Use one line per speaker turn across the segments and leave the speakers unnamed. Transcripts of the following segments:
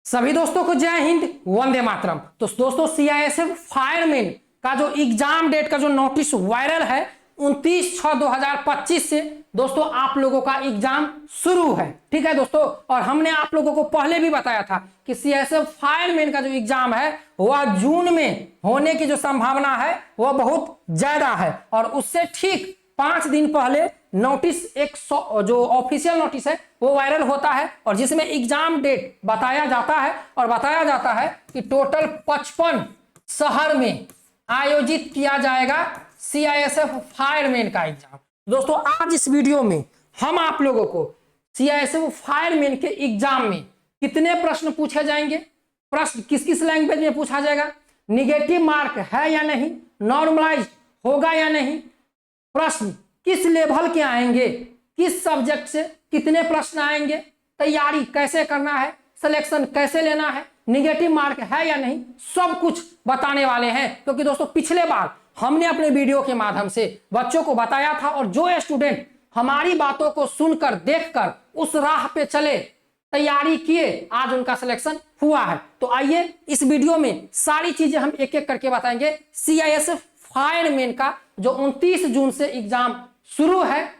सभी दोस्तों को जय हिंद, वंदे मातरम। तो दोस्तों सीआईएसएफ फायरमैन का जो एग्जाम डेट का जो नोटिस वायरल है 29/6/2025 से दोस्तों आप लोगों का एग्जाम शुरू है। ठीक है दोस्तों, और हमने आप लोगों को पहले भी बताया था कि सीआईएसएफ फायरमैन का जो एग्जाम है वह जून में होने की जो संभावना है वह बहुत ज्यादा है। और उससे ठीक 5 दिन पहले नोटिस जो ऑफिशियल नोटिस है वो वायरल होता है और जिसमें एग्जाम डेट बताया जाता है और बताया जाता है कि टोटल 55 शहर में आयोजित किया जाएगा सीआईएसएफ फायरमैन का एग्जाम। दोस्तों आज इस वीडियो में हम आप लोगों को सीआईएसएफ फायरमैन के एग्जाम में कितने प्रश्न पूछे जाएंगे, प्रश्न किस किस लैंग्वेज में पूछा जाएगा, निगेटिव मार्क है या नहीं, नॉर्मलाइज होगा या नहीं, प्रश्न किस लेवल के आएंगे, किस सब्जेक्ट से कितने प्रश्न आएंगे, तैयारी कैसे करना है, सिलेक्शन कैसे लेना है, निगेटिव मार्क है या नहीं, सब कुछ बताने वाले हैं। क्योंकि दोस्तों पिछले बार हमने अपने वीडियो के माध्यम से बच्चों को बताया था और जो स्टूडेंट हमारी बातों को सुनकर देखकर उस राह पे चले, तैयारी किए, आज उनका सिलेक्शन हुआ है। तो आइए इस वीडियो में सारी चीजें हम एक एक करके बताएंगे। सीआईएसएफ फायरमैन का जो 29 जून से एग्जाम शुरू है,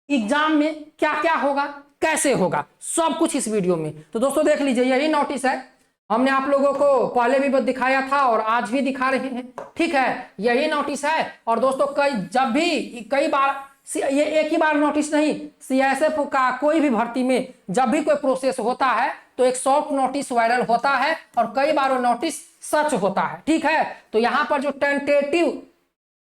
एग्जाम में क्या क्या होगा, कैसे होगा, सब कुछ इस वीडियो में। तो दोस्तों देख लीजिए, यही नोटिस है, हमने आप लोगों को पहले भी दिखाया था और आज भी दिखा रहे हैं। ठीक है, यही नोटिस है। और दोस्तों कई बार ये एक ही बार नोटिस नहीं, सीआईएसएफ का कोई भी भर्ती में जब भी कोई प्रोसेस होता है तो एक शॉर्ट नोटिस वायरल होता है और कई बार वो नोटिस सच होता है। ठीक है, तो यहां पर जो टेंटेटिव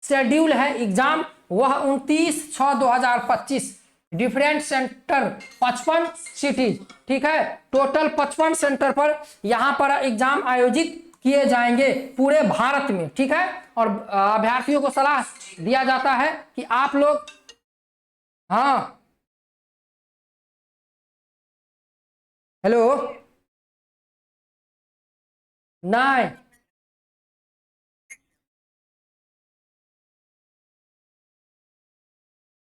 शेड्यूल है एग्जाम वह 29/6/2025, डिफरेंट सेंटर 55 सिटीज। ठीक है, टोटल 55 सेंटर पर यहां पर एग्जाम आयोजित किए जाएंगे पूरे भारत में। ठीक है, और अभ्यर्थियों को सलाह दिया जाता है कि आप लोग हेलो नहीं,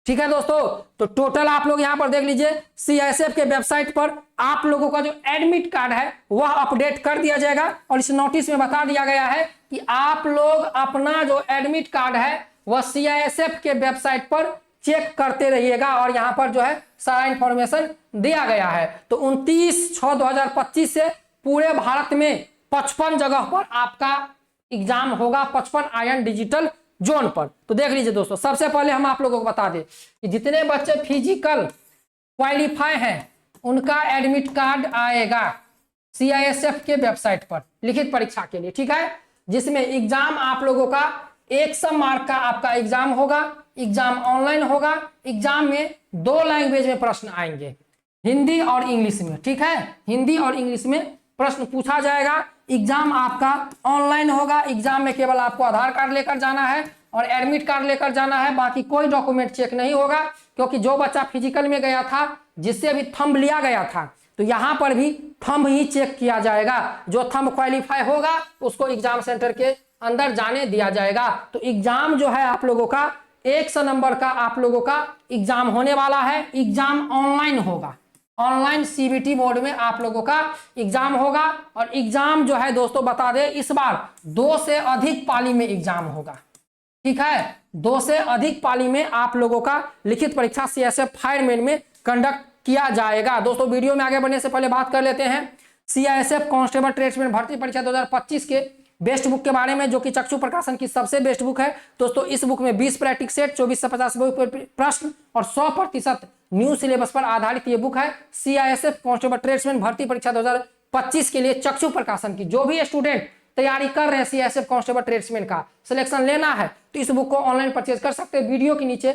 ठीक है दोस्तों। तो टोटल आप लोग यहां पर देख लीजिए, सीआईएसएफ के वेबसाइट पर आप लोगों का जो एडमिट कार्ड है वह अपडेट कर दिया जाएगा और इस नोटिस में बता दिया गया है कि आप लोग अपना जो एडमिट कार्ड है वह सीआईएसएफ के वेबसाइट पर चेक करते रहिएगा और यहां पर जो है सारा इंफॉर्मेशन दिया गया है। तो 29/6/2025 से पूरे भारत में 55 जगह पर आपका एग्जाम होगा, 55 आयन डिजिटल जोन पर। तो देख लीजिए दोस्तों, सबसे पहले हम आप लोगों को बता दें कि जितने बच्चे फिजिकल क्वालिफाई हैं उनका एडमिट कार्ड आएगा सीआईएसएफ के वेबसाइट पर लिखित परीक्षा के लिए। ठीक है, जिसमें एग्जाम आप लोगों का 100 मार्क का आपका एग्जाम होगा, एग्जाम ऑनलाइन होगा। एग्जाम में 2 लैंग्वेज में प्रश्न आएंगे, हिंदी और इंग्लिश में। ठीक है, हिंदी और इंग्लिश में प्रश्न पूछा जाएगा। एग्जाम आपका ऑनलाइन होगा, एग्जाम में केवल आपको आधार कार्ड लेकर जाना है और एडमिट कार्ड लेकर जाना है, बाकी कोई डॉक्यूमेंट चेक नहीं होगा। क्योंकि जो बच्चा फिजिकल में गया था जिससे भी थंब लिया गया था तो यहाँ पर भी थंब ही चेक किया जाएगा। जो थंब क्वालिफाई होगा उसको एग्जाम सेंटर के अंदर जाने दिया जाएगा। तो एग्जाम जो है आप लोगों का 100 नंबर का आप लोगों का एग्जाम होने वाला है। एग्जाम ऑनलाइन होगा, ऑनलाइन सीबीटी मोड में आप लोगों का एग्जाम होगा। और एग्जाम जो है दोस्तों बता दें, इस बार 2 से अधिक पाली में एग्जाम होगा। ठीक है, 2 से अधिक पाली में आप लोगों का लिखित परीक्षा सीआईएसएफ फायरमैन में कंडक्ट किया जाएगा। दोस्तों वीडियो में आगे बढ़ने से पहले बात कर लेते हैं सीआईएसएफ कांस्टेबल ट्रेड्समैन भर्ती परीक्षा 2025 के बेस्ट बुक के बारे में, जो कि चक्षु प्रकाशन की सबसे बेस्ट बुक है। दोस्तों इस बुक में 20 प्रैक्टिस सेट, 24 से 50 प्रश्न और 100% न्यू सिलेबस पर आधारित ये बुक है। सीआईएसएफ कांस्टेबल ट्रेड्समैन भर्ती परीक्षा 2025 के लिए चक्षु प्रकाशन की जो भी स्टूडेंट तैयारी कर रहे हैं सीआईएसएफ कांस्टेबल ट्रेड्समैन का सिलेक्शन लेना है तो इस बुक को ऑनलाइन परचेज कर सकते हैं। वीडियो के नीचे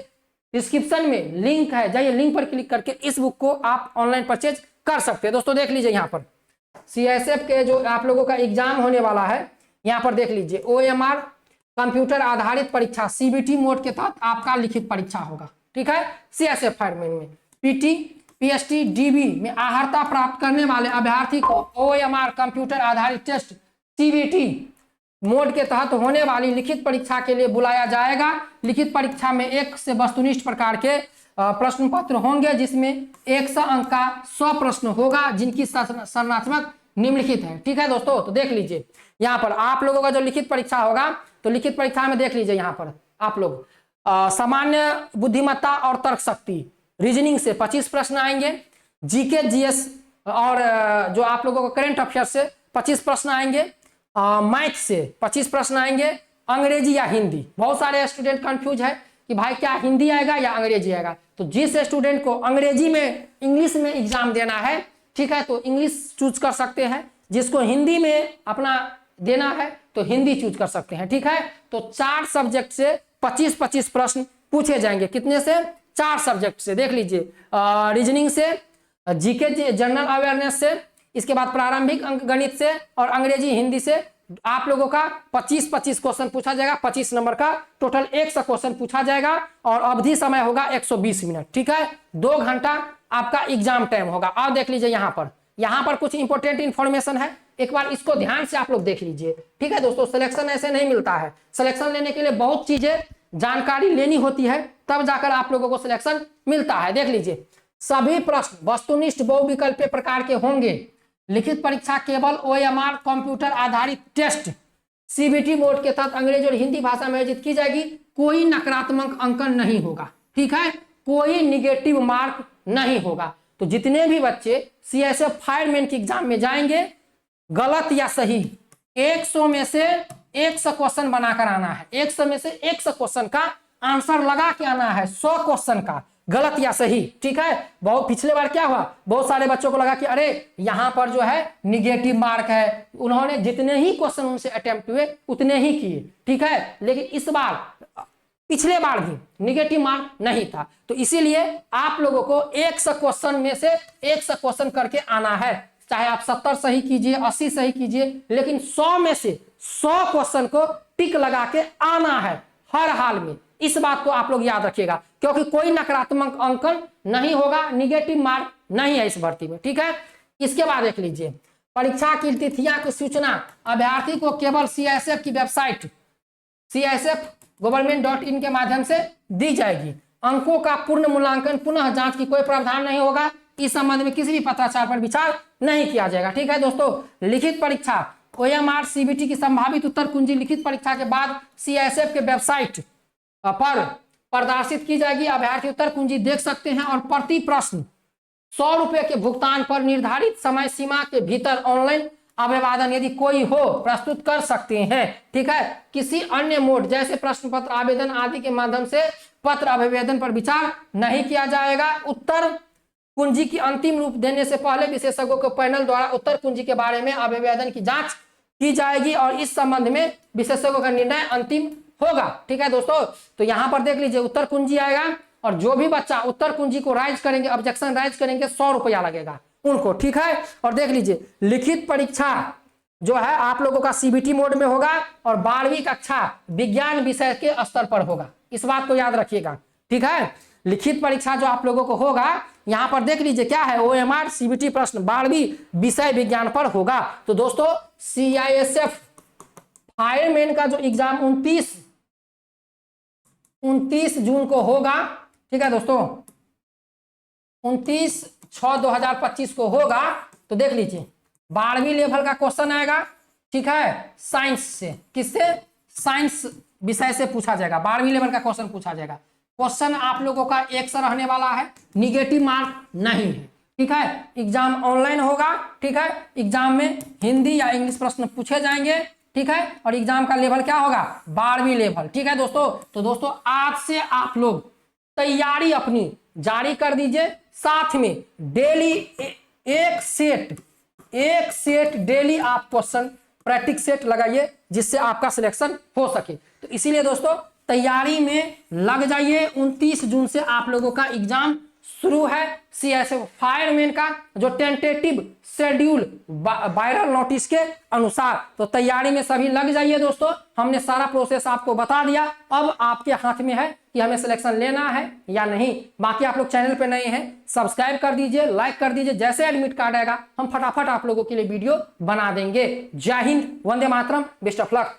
डिस्क्रिप्शन में लिंक है, जाइए लिंक पर क्लिक करके इस बुक को आप ऑनलाइन परचेज कर सकते हैं। दोस्तों देख लीजिए, यहाँ पर सीआईएसएफ के जो आप लोगों का एग्जाम होने वाला है, यहाँ पर देख लीजिए ओएमआर कंप्यूटर आधारित परीक्षा सीबीटी मोड के तहत आपका लिखित परीक्षा होगा। ठीक है, सीआईएसएफ फायरमैन में पीटी, पीएसटी, डीबी में अर्हता प्राप्त करने वाले अभ्यर्थी को ओएमआर कंप्यूटर आधारित टेस्ट सीबीटी मोड के तहत होने वाली लिखित परीक्षा के लिए बुलाया जाएगा। लिखित परीक्षा में 1 से वस्तुनिष्ठ प्रकार के प्रश्न पत्र होंगे, जिसमें 100 अंक का 100 प्रश्न होगा, जिनकी संरचनात्मक निम्नलिखित हैं। ठीक है दोस्तों, तो देख लीजिए यहाँ पर आप लोगों का जो लिखित परीक्षा होगा, तो लिखित परीक्षा में देख लीजिए यहाँ पर आप लोग सामान्य बुद्धिमत्ता और तर्क शक्ति रीजनिंग से 25 प्रश्न आएंगे, जीके जीएस और जो आप लोगों को करंट अफेयर से 25 प्रश्न आएंगे, मैथ से 25 प्रश्न आएंगे, अंग्रेजी या हिंदी। बहुत सारे स्टूडेंट कंफ्यूज है कि भाई क्या हिंदी आएगा या अंग्रेजी आएगा, तो जिस स्टूडेंट को अंग्रेजी में इंग्लिश में एग्जाम देना है, ठीक है, तो इंग्लिश चूज कर सकते हैं, जिसको हिंदी में अपना देना है तो हिंदी चूज कर सकते हैं। ठीक है, तो 4 सब्जेक्ट से 25-25 प्रश्न पूछे जाएंगे। कितने से? 4 सब्जेक्ट से। देख लीजिए रीजनिंग से, जीके जनरल अवेयरनेस से, इसके बाद प्रारंभिक अंक गणित से और अंग्रेजी हिंदी से आप लोगों का 25-25 क्वेश्चन पूछा जाएगा। 25 नंबर का टोटल 100 क्वेश्चन पूछा जाएगा और अवधि समय होगा 120 मिनट। ठीक है, 2 घंटा आपका एग्जाम टाइम होगा। अब देख लीजिए यहाँ पर कुछ इंपॉर्टेंट इंफॉर्मेशन है, एक बार इसको ध्यान से आप लोग देख लीजिए। ठीक है दोस्तों, सिलेक्शन ऐसे नहीं मिलता है, सिलेक्शन लेने के लिए बहुत चीजें जानकारी लेनी होती है, तब जाकर आप लोगों को सिलेक्शन मिलता है। देख लीजिए सभी प्रश्न वस्तुनिष्ठ बहुविकल्पीय प्रकार के होंगे। लिखित परीक्षा केवल OMR कंप्यूटर आधारित टेस्ट CBT बोर्ड के तहत अंग्रेजी और हिंदी भाषा में आयोजित की जाएगी। कोई नकारात्मक अंकन नहीं होगा। ठीक है, कोई निगेटिव मार्क नहीं होगा। तो जितने भी बच्चे CSF फायरमैन की एग्जाम में जाएंगे, गलत या सही 100 में से 100 क्वेश्चन बनाकर आना है। 100 में से 100 क्वेश्चन का आंसर लगा के आना है, 100 क्वेश्चन का, गलत या सही। ठीक है, बहुत पिछले बार क्या हुआ, बहुत सारे बच्चों को लगा कि अरे यहां पर जो है निगेटिव मार्क है, उन्होंने जितने ही क्वेश्चन उनसे अटेम्प्ट हुए उतने ही किए। ठीक है, लेकिन इस बार पिछले बार भी निगेटिव मार्क नहीं था, तो इसीलिए आप लोगों को 100 क्वेश्चन में से 100 क्वेश्चन करके आना है। चाहे आप 70 सही कीजिए, 80 सही कीजिए, लेकिन 100 में से 100 क्वेश्चन को टिक लगा के आना है हर हाल में। इस बात को आप लोग याद रखिएगा, क्योंकि कोई नकारात्मक अंकन नहीं होगा, निगेटिव मार्क नहीं है इस भर्ती में। ठीक है, इसके बाद देख लीजिए परीक्षा की तिथियां की सूचना अभ्यर्थी को केवल CISF की वेबसाइट CISF.gov.in के माध्यम से दी जाएगी। अंकों का पूर्ण मूल्यांकन पुनः जांच की कोई प्रावधान नहीं होगा। इस संबंध में किसी भी पत्राचार पर विचार नहीं किया जाएगा। ठीक है दोस्तों, लिखित परीक्षा OMR CBT की संभावित उत्तर कुंजी लिखित परीक्षा के बाद CISF के वेबसाइट पर प्रदर्शित की जाएगी। अभ्यर्थी उत्तर कुंजी देख सकते हैं और प्रति प्रश्न 100 रुपए के भुगतान पर निर्धारित समय सीमा के भीतर ऑनलाइन अभिवादन यदि कोई हो प्रस्तुत कर सकते हैं। ठीक है, किसी अन्य मोड जैसे प्रश्न पत्र आवेदन आदि के माध्यम से पत्र अभिवेदन पर विचार नहीं किया जाएगा। उत्तर कुंजी की अंतिम रूप देने से पहले विशेषज्ञों के पैनल द्वारा उत्तर कुंजी के बारे में अभिवेदन की जांच की जाएगी और इस संबंध में विशेषज्ञों का निर्णय अंतिम होगा। ठीक है दोस्तों, तो यहां पर देख लीजिए उत्तर कुंजी आएगा और जो भी बच्चा उत्तर कुंजी को राइज करेंगे, ऑब्जेक्शन राइज करेंगे, 100 रुपया लगेगा उनको। ठीक है, और देख लीजिए लिखित परीक्षा जो है आप लोगों का CBT मोड में होगा और 12वीं कक्षा विज्ञान विषय के स्तर पर होगा। इस बात को याद रखिएगा। ठीक है, लिखित परीक्षा जो आप लोगों को होगा, यहां पर देख लीजिए क्या है, OMR CBT प्रश्न 12वीं विषय विज्ञान पर होगा। तो दोस्तों CISF फायरमैन का जो एग्जाम 29 जून को होगा। ठीक है दोस्तों, 29/6/2025 को होगा। तो देख लीजिए 12वीं लेवल का क्वेश्चन आएगा। ठीक है, साइंस से, किससे? साइंस विषय से पूछा जाएगा, 12वीं लेवल का क्वेश्चन पूछा जाएगा। क्वेश्चन आप लोगों का 100 रहने वाला है, निगेटिव मार्क नहीं है। ठीक है, एग्जाम ऑनलाइन होगा। ठीक है, एग्जाम में हिंदी या इंग्लिश प्रश्न पूछे जाएंगे। ठीक है, और एग्जाम का लेवल क्या होगा? 12वीं लेवल। ठीक है दोस्तों, तो दोस्तों आज से आप लोग तैयारी अपनी जारी कर दीजिए। साथ में डेली एक सेट डेली आप क्वेश्चन प्रैक्टिस सेट लगाइए, जिससे आपका सिलेक्शन हो सके। तो इसीलिए दोस्तों तैयारी में लग जाइए। 29 जून से आप लोगों का एग्जाम शुरू है। CISF फायरमैन का जो टेंटेटिव शेड्यूल वायरल नोटिस के अनुसार, तो तैयारी में सभी लग जाइए दोस्तों। हमने सारा प्रोसेस आपको बता दिया, अब आपके हाथ में है कि हमें सिलेक्शन लेना है या नहीं। बाकी आप लोग चैनल पे नए हैं, सब्सक्राइब कर दीजिए, लाइक कर दीजिए। जैसे एडमिट कार्ड आएगा हम फटाफट आप लोगों के लिए वीडियो बना देंगे। जय Hind, Vande Mataram, best of luck.